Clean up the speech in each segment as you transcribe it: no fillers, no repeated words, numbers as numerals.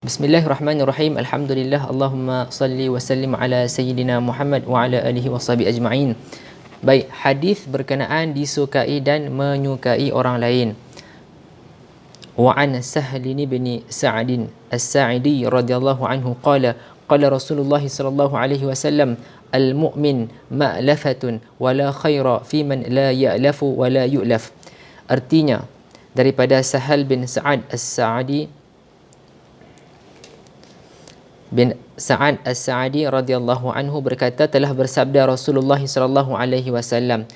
Bismillahirrahmanirrahim. Alhamdulillah. Allahumma salli wa sallim ala sayyidina Muhammad wa ala alihi washabihi ajma'in. Baik, hadis berkenaan disukai dan menyukai orang lain. Wa an Sahl bin Sa'd As-Sa'idi radhiyallahu anhu qala qala Rasulullah sallallahu alaihi wasallam al-mu'min ma'lafatun wa la khaira fi man la ya'lafu wa la yu'laf. Artinya daripada Sahal bin Sa'ad As-Sa'di bin Sa'ad As-Sa'di radhiyallahu anhu berkata, telah bersabda Rasulullah sallallahu alaihi wasallam,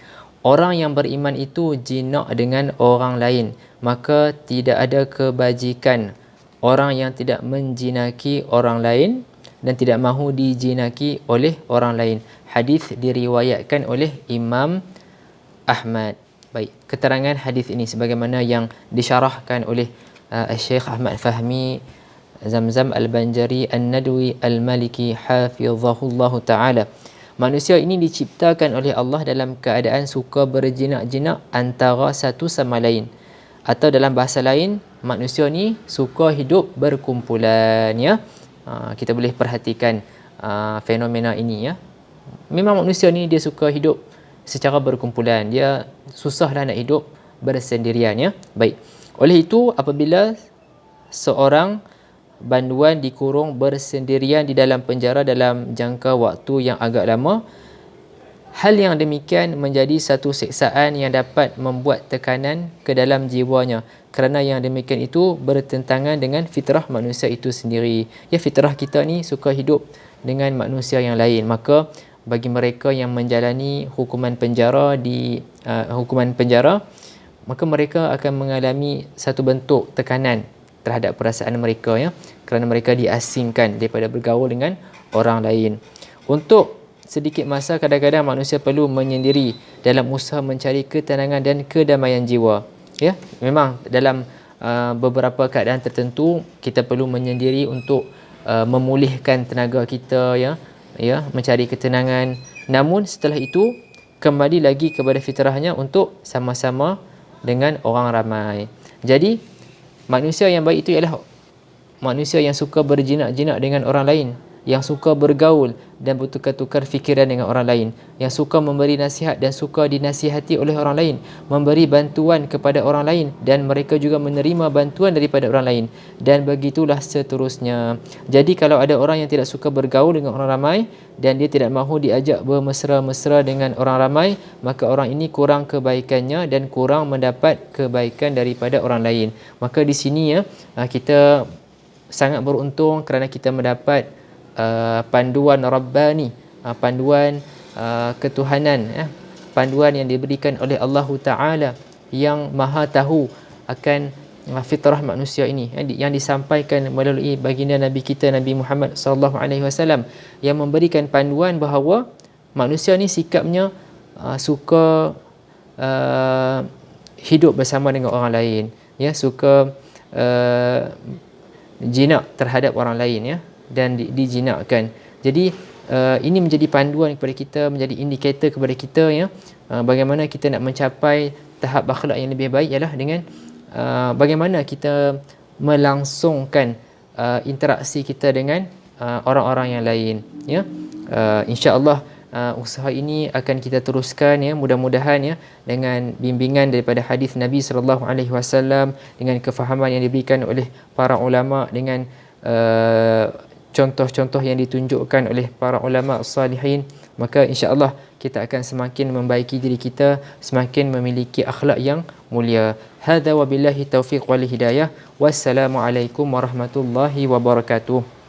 orang yang beriman itu jinak dengan orang lain, maka tidak ada kebajikan orang yang tidak menjinaki orang lain dan tidak mahu dijinaki oleh orang lain. Hadis diriwayatkan oleh Imam Ahmad. Baik, keterangan hadis ini sebagaimana yang disyarahkan oleh Syekh Ahmad Fahmi Zamzam Al-Banjari An-Nadwi Al-Maliki hafizahullahu ta'ala. Manusia ini diciptakan oleh Allah dalam keadaan suka berjinak-jinak antara satu sama lain. Atau dalam bahasa lain, manusia ni suka hidup berkumpulan, ya. Kita boleh perhatikan fenomena ini, ya. Memang manusia ni dia suka hidup secara berkumpulan. Dia susahlah nak hidup bersendirian, ya. Baik. Oleh itu, apabila seorang banduan dikurung bersendirian di dalam penjara dalam jangka waktu yang agak lama, hal yang demikian menjadi satu siksaan yang dapat membuat tekanan ke dalam jiwanya, kerana yang demikian itu bertentangan dengan fitrah manusia itu sendiri. Ya, fitrah kita ni suka hidup dengan manusia yang lain. Maka bagi mereka yang menjalani hukuman penjara maka mereka akan mengalami satu bentuk tekanan terhadap perasaan mereka, ya, kerana mereka diasingkan daripada bergaul dengan orang lain. Untuk sedikit masa kadang-kadang manusia perlu menyendiri dalam usaha mencari ketenangan dan kedamaian jiwa, ya. Memang dalam beberapa keadaan tertentu kita perlu menyendiri untuk memulihkan tenaga kita, ya, mencari ketenangan. Namun setelah itu kembali lagi kepada fitrahnya untuk sama-sama dengan orang ramai. Jadi manusia yang baik itu ialah manusia yang suka berjinak-jinak dengan orang lain, yang suka bergaul dan bertukar-tukar fikiran dengan orang lain, yang suka memberi nasihat dan suka dinasihati oleh orang lain, memberi bantuan kepada orang lain dan mereka juga menerima bantuan daripada orang lain, dan begitulah seterusnya. Jadi kalau ada orang yang tidak suka bergaul dengan orang ramai dan dia tidak mahu diajak bermesra-mesra dengan orang ramai, maka orang ini kurang kebaikannya dan kurang mendapat kebaikan daripada orang lain. Maka di sini, ya, kita sangat beruntung kerana kita mendapat panduan Rabbani, panduan ketuhanan, ya, panduan yang diberikan oleh Allah Ta'ala yang maha tahu akan fitrah manusia ini, yang disampaikan melalui baginda Nabi kita Nabi Muhammad sallallahu alaihi wasallam, yang memberikan panduan bahawa manusia ni sikapnya suka hidup bersama dengan orang lain, ya, suka jinak terhadap orang lain, ya, dan dijinakkan. Jadi ini menjadi panduan kepada kita, menjadi indikator kepada kita, ya, bagaimana kita nak mencapai tahap akhlak yang lebih baik ialah dengan bagaimana kita melangsungkan interaksi kita dengan orang-orang yang lain, ya. Insya-Allah usaha ini akan kita teruskan, ya, mudah-mudahan, ya, dengan bimbingan daripada hadis Nabi sallallahu alaihi wasallam, dengan kefahaman yang diberikan oleh para ulama, dengan contoh-contoh yang ditunjukkan oleh para ulama salihin, maka insya-Allah kita akan semakin membaiki diri kita, semakin memiliki akhlak yang mulia. Hadza wabillahi taufiq wal hidayah. Wassalamualaikum warahmatullahi wabarakatuh.